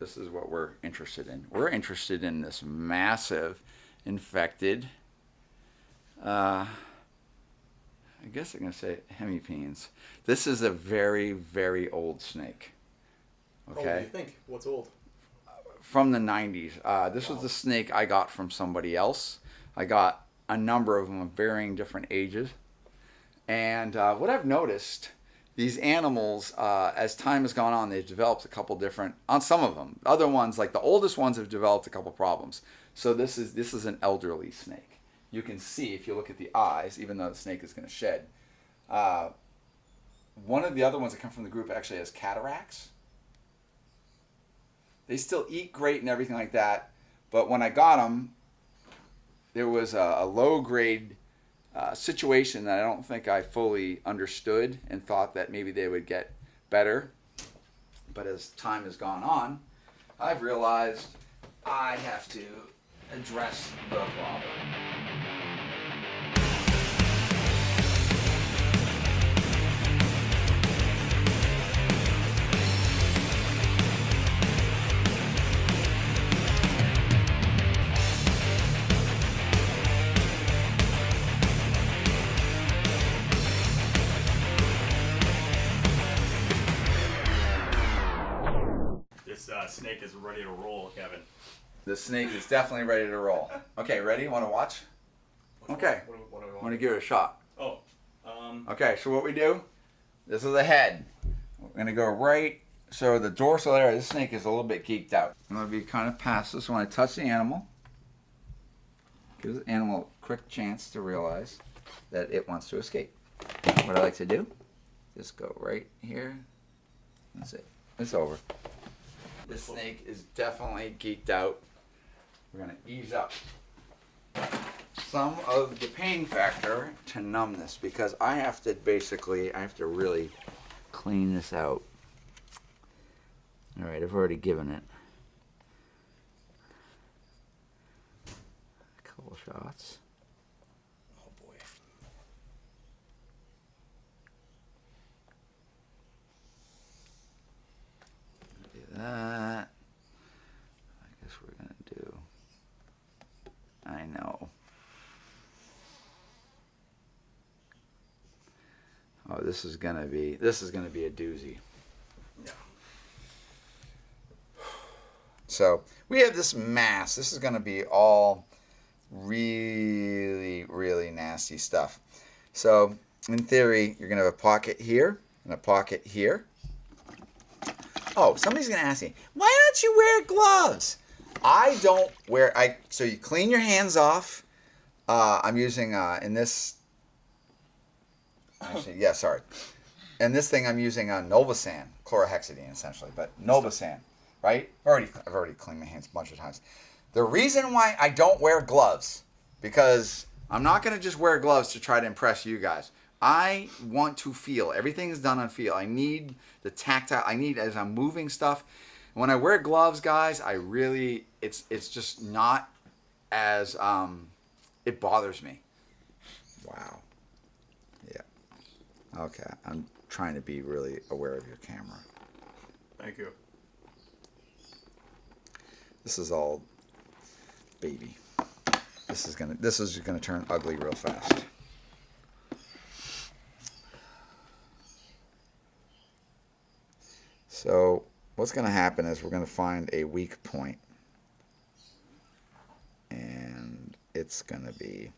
this is what we're interested in. We're interested in this massive infected, I guess I'm going to say hemipenes. This is a very, very old snake. Okay. Oh, what do you think? What's old? From the 90s. This was the snake I got from somebody else. I got a number of them of varying different ages. And what I've noticed, these animals, as time has gone on, they've developed a couple different, on some of them. Other ones, like the oldest ones, have developed a couple problems. So this is an elderly snake. You can see, if you look at the eyes, even though the snake is going to shed, one of the other ones that come from the group actually has cataracts. They still eat great and everything like that, but when I got them, there was a low-grade situation that I don't think I fully understood and thought that maybe they would get better. But as time has gone on, I've realized I have to address the problem. Snake is ready to roll, Kevin. The snake is definitely ready to roll. Okay, ready? Want to watch? Okay. What do we Want to give it a shot? Oh. Okay, so what we do, this is the head. We're going to go right, so the dorsal area, this snake is a little bit geeked out. I'm going to be kind of passive, so when I touch the animal, give the animal a quick chance to realize that it wants to escape. What I like to do, just go right here. That's it. It's over. This snake is definitely geeked out. We're going to ease up some of the pain factor to numb this, because I have to really clean this out. All right, I've already given it a couple shots. Oh boy. Do that. I guess we're gonna do. I know. Oh, this is gonna be a doozy. Yeah. So we have this mass. This is gonna be all really, really nasty stuff. So in theory, you're gonna have a pocket here and a pocket here. Oh, somebody's gonna ask me, why don't you wear gloves? I don't wear. So you clean your hands off. I'm using in this. Actually, yeah, sorry. And this thing I'm using Novosan, chlorhexidine essentially, but Novosan, right? I've already cleaned my hands a bunch of times. The reason why I don't wear gloves, because I'm not gonna just wear gloves to try to impress you guys. I want to feel. Everything is done on feel. I need the tactile. I need, as I'm moving stuff. When I wear gloves, guys, it's just not as, it bothers me. Wow. Yeah. Okay. I'm trying to be really aware of your camera. Thank you. This is all baby. This is gonna turn ugly real fast. So what's going to happen is we're going to find a weak point, and it's going to be,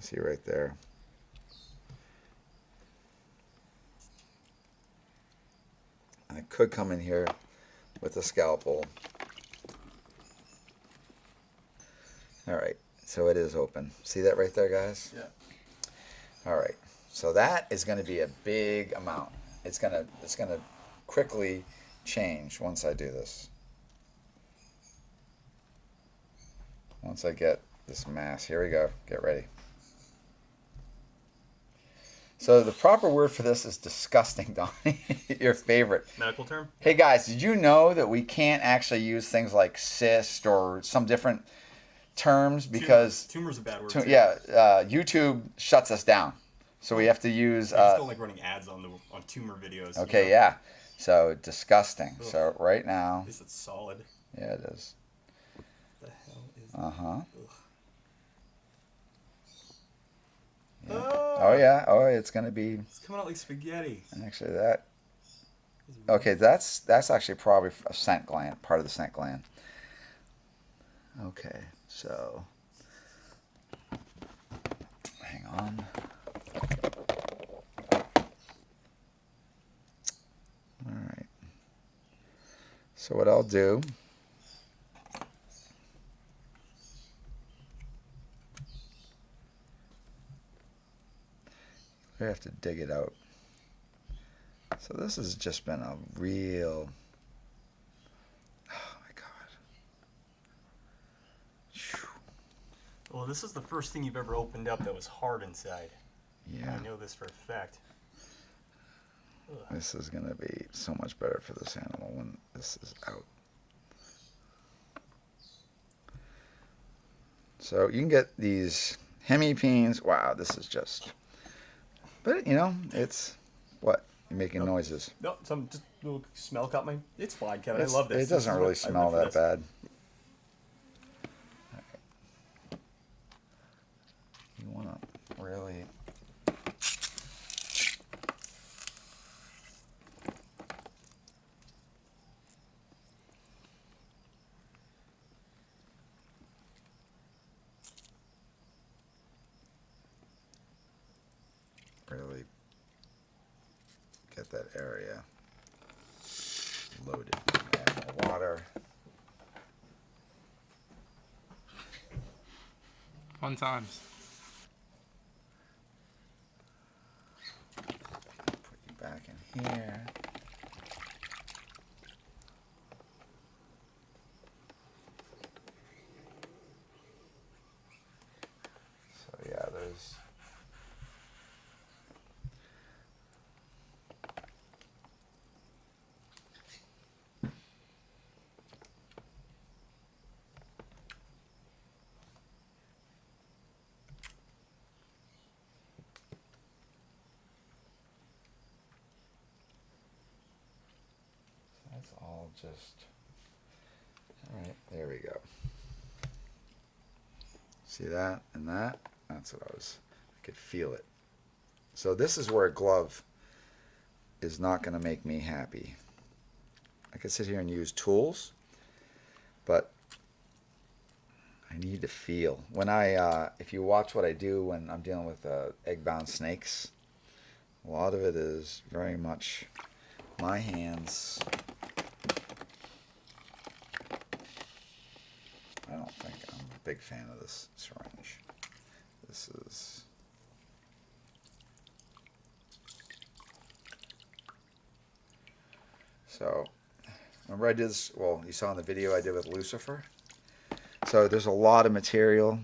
see right there. I could come in here with a scalpel. All right, so it is open. See that right there, guys? Yeah. All right, so that is going to be a big amount. It's gonna quickly change once I do this. Once I get this mass, here we go. Get ready. So the proper word for this is disgusting, Donnie. Your favorite. Medical term? Hey guys, did you know that we can't actually use things like cyst or some different terms because tumor's a bad word. YouTube shuts us down. So we have to use. I just don't like running ads on tumor videos. Okay, yeah. So disgusting. Ugh. So right At now, least it's solid. yeah, it is. The hell is Uh-huh. Yeah. Ah! Oh yeah. Oh, it's gonna be It's coming out like spaghetti. actually that. Is it Okay, that's actually probably a scent gland, part of the scent gland. Okay, so hang on. All right. So what I'll do, I have to dig it out. So this has just been a real, oh my God. Phew. Well, this is the first thing you've ever opened up that was hard inside. Yeah, I know this for a fact. Ugh. this is gonna be so much better for this animal when this is out. So you can get these hemipenes. Wow, this is just, but you know, it's what? You're making Nope. noises. No, some just little smell caught my. It's fine, Kevin. It's- I love this. It This doesn't is really what- I smell live for that this. bad. You want to really. Really get that area loaded. Add more water. Fun times. Put you back in here. So yeah, there's. That's all just. All right, there we go. See that and that? That's what I could feel it. So this is where a glove is not going to make me happy. I could sit here and use tools, but I need to feel. When if you watch what I do when I'm dealing with egg-bound snakes, a lot of it is very much my hands. I don't think I'm a big fan of this syringe. This is. So, remember I did this, well, you saw in the video I did with Lucifer. So there's a lot of material,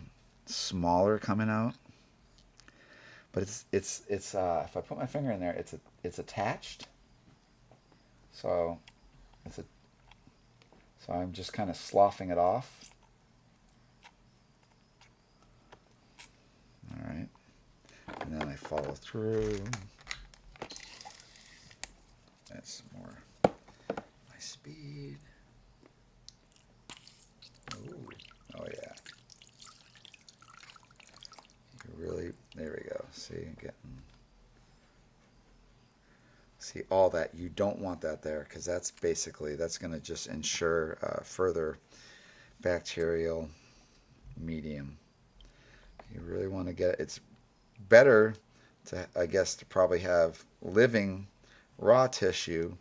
smaller coming out. But it's if I put my finger in there, it's attached. So so I'm just kind of sloughing it off. All right. And then I follow through. That's more my speed. Ooh. Oh yeah. You really, there we go. See, see all that. You don't want that there because that's going to just ensure further bacterial medium. You really want to get, it's better to, I guess, to probably have living raw tissue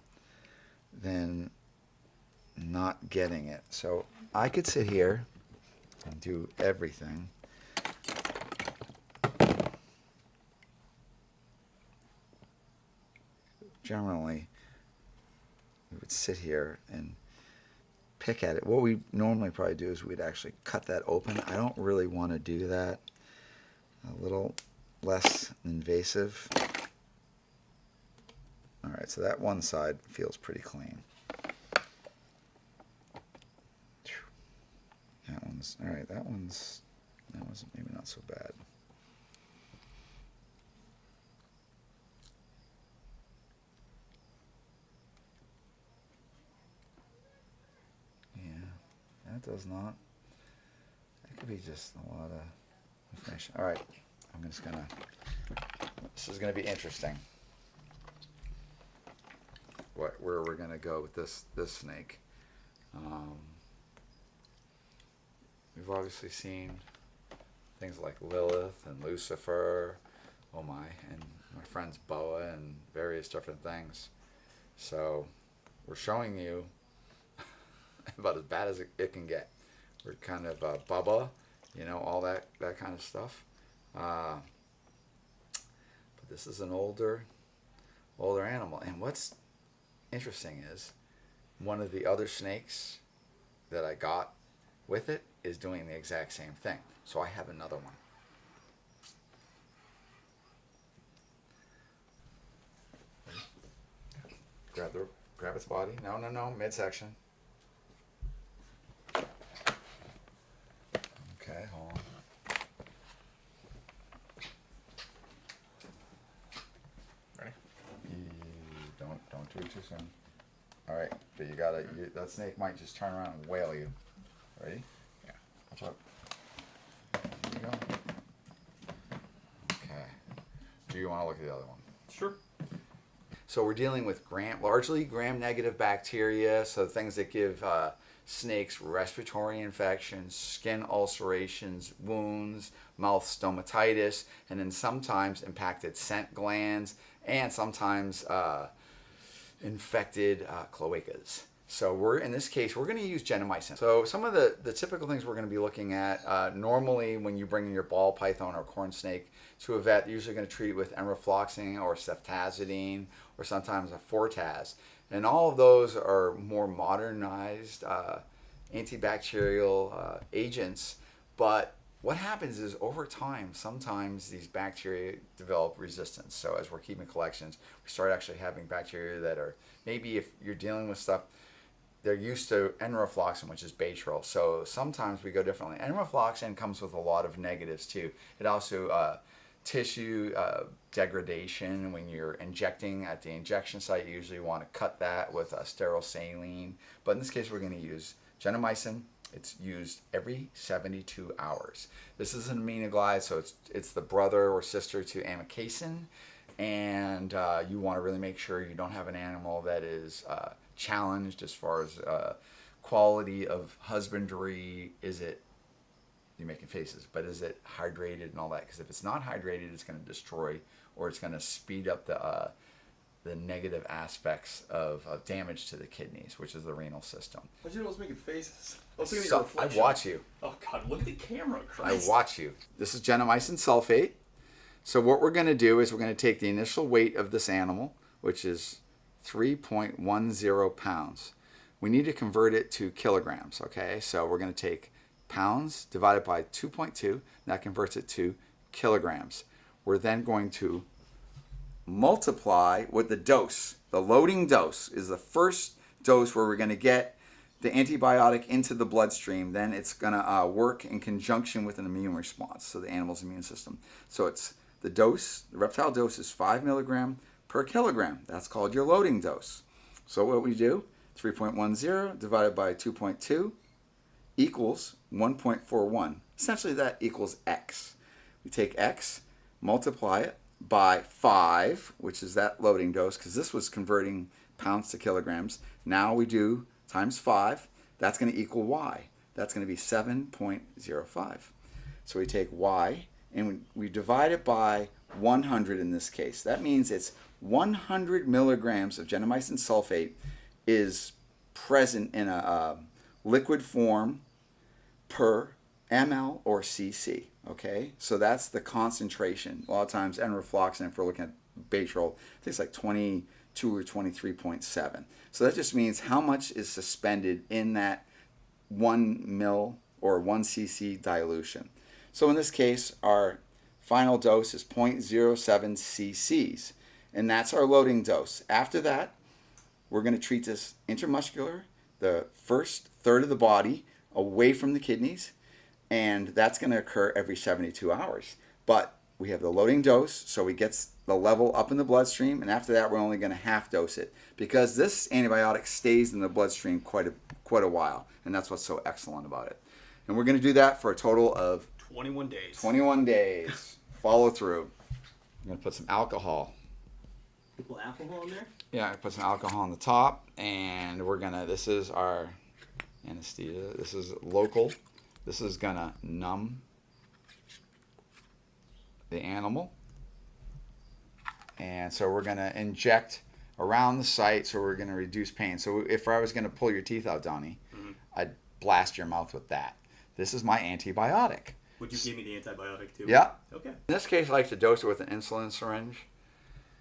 than not getting it. So I could sit here and do everything. Generally, we would sit here and pick at it. What we normally probably do is we'd actually cut that open. I don't really want to do that. A little less invasive. All right, so that one side feels pretty clean. That one's, all right, that one's maybe not so bad. it does not. It could be just a lot of information. All right, I'm just gonna. This is gonna be interesting. Where we're gonna go with this snake? We've obviously seen things like Lilith and Lucifer, oh my, and my friend's Boa and various different things. So we're showing you about as bad as it can get. We're kind of Bubba, you know, all that kind of stuff. But this is an older animal. And what's interesting is one of the other snakes that I got with it is doing the exact same thing. So I have another one. Grab its body. No, midsection. Okay, hold on. Ready? Don't do it too soon. All right, but you gotta. That snake might just turn around and whale you. Ready? Yeah. Watch out. There you go. Okay. Do you want to look at the other one? Sure. So we're dealing with largely gram-negative bacteria, so things that give snakes respiratory infections, skin ulcerations, wounds, mouth stomatitis, and then sometimes impacted scent glands, and sometimes infected cloacas. So in this case, we're going to use gentamicin. So some of the typical things we're going to be looking at, normally when you bring in your ball python or corn snake to a vet, they're usually going to treat it with enrofloxacin or ceftazidime or sometimes a Fortaz. And all of those are more modernized antibacterial agents. But what happens is over time, sometimes these bacteria develop resistance. So as we're keeping collections, we start actually having bacteria that are, maybe if you're dealing with stuff, they're used to enrofloxacin, which is Baytril. So sometimes we go differently. Enrofloxacin comes with a lot of negatives too. It also tissue degradation. When you're injecting at the injection site, you usually want to cut that with a sterile saline. But in this case, we're going to use gentamicin. It's used every 72 hours. This is an aminoglide, so it's the brother or sister to amikacin. And you want to really make sure you don't have an animal that is challenged as far as quality of husbandry. Is it, you're making faces, but is it hydrated and all that? Because if it's not hydrated, it's going to destroy, or it's going to speed up the negative aspects of damage to the kidneys, which is the renal system. Why'd you know I was making faces? I was So I watch you. Oh God, look at the camera, Christ. I watch you. This is gentamicin sulfate. So what we're going to do is we're going to take the initial weight of this animal, which is 3.10 pounds. We need to convert it to kilograms, okay? So we're going to take pounds divided by 2.2, and that converts it to kilograms. We're then going to multiply with the dose. The loading dose is the first dose where we're going to get the antibiotic into the bloodstream. Then it's going to work in conjunction with an immune response, so the animal's immune system. So it's the dose, the reptile dose is 5 milligram per kilogram. That's called your loading dose. So what we do, 3.10 divided by 2.2 equals 1.41. Essentially that equals X. We take X, multiply it by 5, which is that loading dose, because this was converting pounds to kilograms. Now we do times 5. That's going to equal Y. That's going to be 7.05. So we take Y and we divide it by 100 in this case. That means it's 100 milligrams of gentamicin sulfate is present in a liquid form per ml or cc. Okay, so that's the concentration. A lot of times enrofloxacin, if we're looking at Baytril, I think it's like 22 or 23.7. So that just means how much is suspended in that 1 ml or 1 cc dilution. So in this case, our final dose is 0.07 cc's, and that's our loading dose. After that, we're going to treat this intramuscular, the first third of the body, away from the kidneys, and that's going to occur every 72 hours. But we have the loading dose, so we get the level up in the bloodstream, and after that we're only going to half dose it because this antibiotic stays in the bloodstream quite a while, and that's what's so excellent about it. And we're going to do that for a total of 21 days. 21 days. Follow through. I'm going to put some alcohol. You put alcohol in there? Yeah, I put some alcohol on the top, and we're going to, this is our anesthesia. This is local. This is going to numb the animal. And so we're going to inject around the site, so we're going to reduce pain. So if I was going to pull your teeth out, Donnie, I'd blast your mouth with that. This is my antibiotic. Would you give me the antibiotic too? Yeah. Okay. In this case, I like to dose it with an insulin syringe.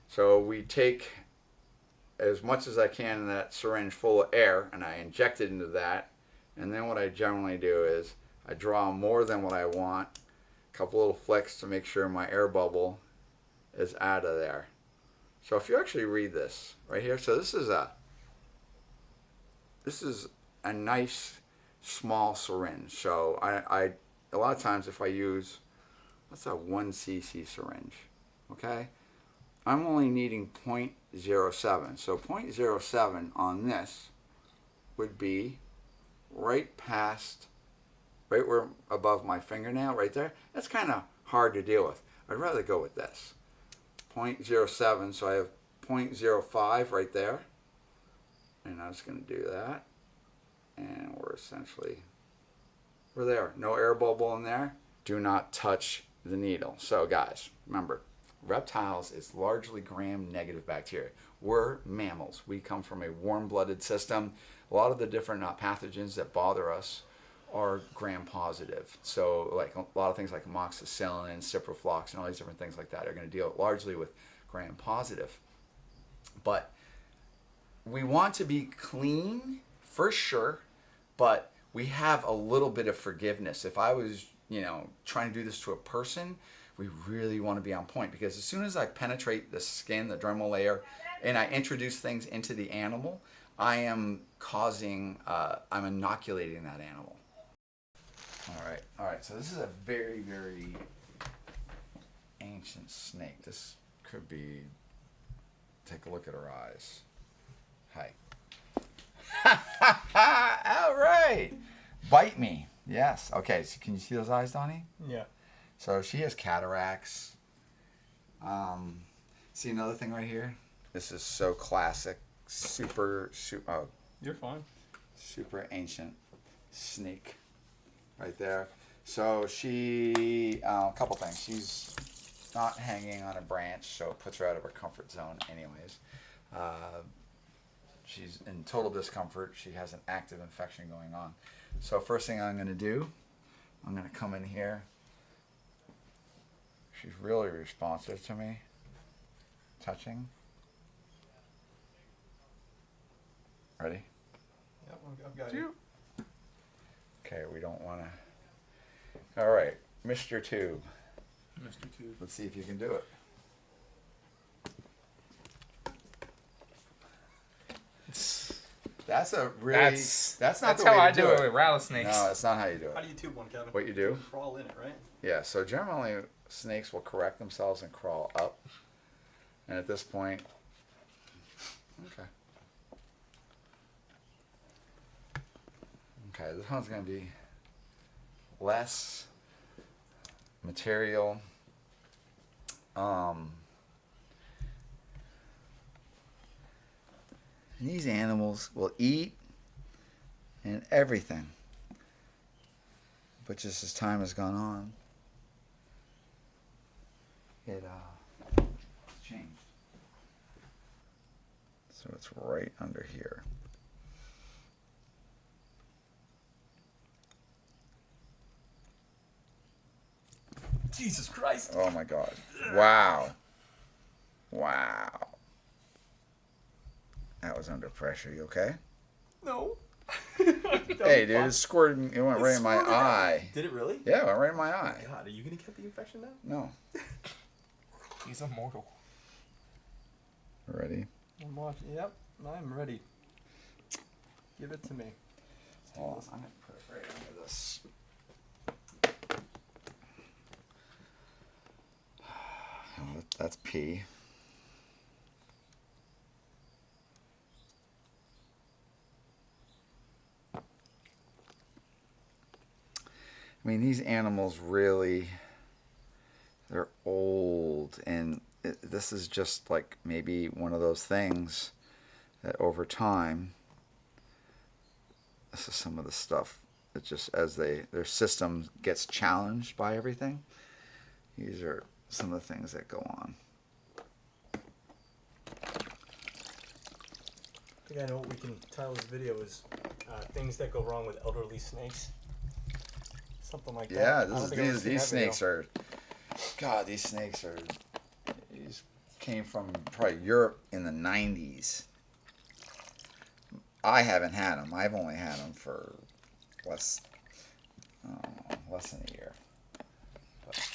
So we take as much as I can in that syringe full of air, and I inject it into that. And then what I generally do is I draw more than what I want, a couple little flicks to make sure my air bubble is out of there. So if you actually read this right here, so this is a nice small syringe. So I a lot of times if I use, that's a 1 cc syringe, okay? I'm only needing 0.07. So 0.07 on this would be right past, right where above my fingernail, right there. That's kind of hard to deal with. I'd rather go with this. 0.07, so I have 0.05 right there. And I'm just going to do that. And we're there. No air bubble in there. Do not touch the needle. So guys, remember, reptiles is largely gram-negative bacteria. We're mammals. We come from a warm-blooded system. A lot of the different pathogens that bother us are gram-positive. So like a lot of things like amoxicillin, ciprofloxacin, and all these different things like that are going to deal largely with gram-positive. But we want to be clean for sure, but we have a little bit of forgiveness. If I was, trying to do this to a person, we really want to be on point, because as soon as I penetrate the skin, the dermal layer, and I introduce things into the animal, I am I'm inoculating that animal. All right, so this is a very, very ancient snake. This could be, take a look at her eyes. Hi. All right. Bite me. Yes. Okay, so can you see those eyes, Donnie? Yeah. So she has cataracts. See another thing right here? This is so classic. Super, You're fine. super ancient snake right there. So she, a couple things. She's not hanging on a branch, so it puts her out of her comfort zone anyways. She's in total discomfort. She has an active infection going on. So first thing I'm going to do, I'm going to come in here. She's really responsive to me. Touching. Ready? Yep, I've got you. Okay, we don't want to. All right, Mr. Tube. Mr. Tube. Let's see if you can do it. That's a really. That's not That's the way how I to do it with rattlesnakes. No, that's not how you do it. How do you tube one, Kevin? What you do? Crawl in it, right? Yeah. So generally, snakes will correct themselves and crawl up. And at this point, okay. Okay, this one's going to be less material. These animals will eat and everything, but just as time has gone on, it's changed. So it's right under here. Jesus Christ. Oh my God. Wow. Wow. That was under pressure. You okay? No. Hey, dude, it squirted. It went right in my eye. Did it really? Yeah, it went right in my eye. God, are you gonna get the infection now? No. He's immortal. Ready? I'm watching. Yep, I'm ready. Give it to me. Hold on. I'm going to put it right under this. Oh, that's pee. I mean, these animals really, they're old, and this is just like maybe one of those things that over time, this is some of the stuff that just as their system gets challenged by everything, these are some of the things that go on. I think I know what we can title this video is things that go wrong with elderly snakes. Something like that. Yeah, I don't think I've ever seen these that snakes video. are, God, these snakes are, these came from probably Europe in the 90s. I haven't had them. I've only had them for less than a year. But.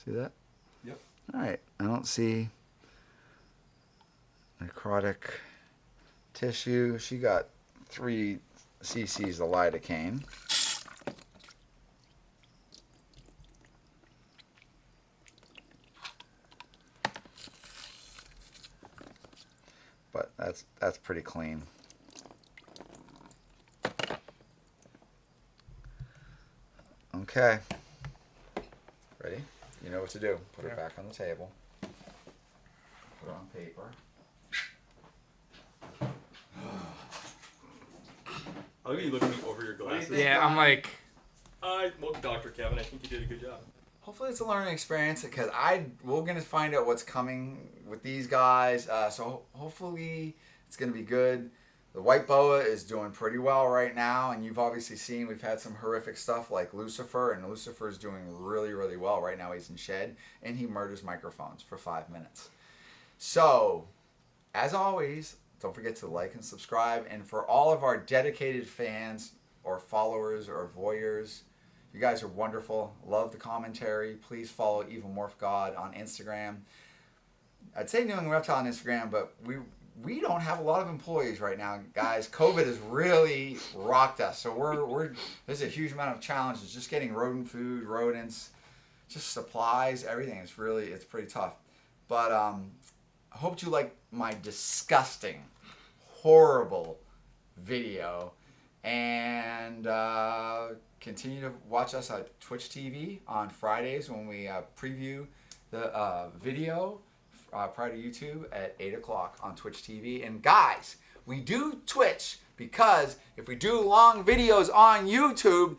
See that? Yep. All right. I don't see necrotic tissue. She got 3 cc's of lidocaine. But that's pretty clean. Okay. Ready? You know what to do. Put it back on the table. Put it on paper. I like you look at me over your glasses. Yeah, I'm like, Well, Dr. Kevin, I think you did a good job. Hopefully it's a learning experience because we're gonna find out what's coming with these guys. So hopefully it's gonna be good. The white boa is doing pretty well right now, and you've obviously seen we've had some horrific stuff like Lucifer, and Lucifer is doing really, really well right now. He's in shed, and he murders microphones for 5 minutes. So, as always, don't forget to like and subscribe. And for all of our dedicated fans or followers or voyeurs, you guys are wonderful. Love the commentary. Please follow Evil Morph God on Instagram. I'd say New England Reptile on Instagram, but we don't have a lot of employees right now, guys. COVID has really rocked us. So there's a huge amount of challenges just getting rodent food, rodents, just supplies, everything. It's pretty tough. But I hope you like my disgusting, horrible video, and continue to watch us on Twitch TV on Fridays when we preview the video prior to YouTube at 8 o'clock on Twitch TV. And guys, we do Twitch because if we do long videos on YouTube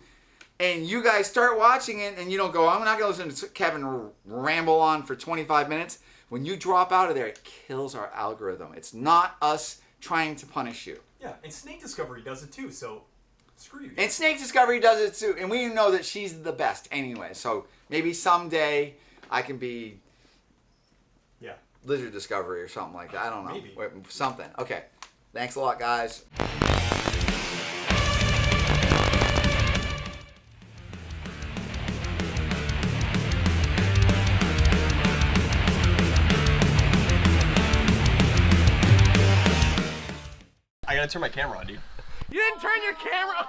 and you guys start watching it and you don't go, I'm not going to listen to Kevin ramble on for 25 minutes. When you drop out of there, it kills our algorithm. It's not us trying to punish you. Yeah, and Snake Discovery does it too, so screw you. And Snake Discovery does it too. And we know that she's the best anyway. So maybe someday I can be Lizard Discovery or something like that. I don't know. Maybe. Something. Okay. Thanks a lot, guys. I gotta turn my camera on, dude. you didn't turn your camera.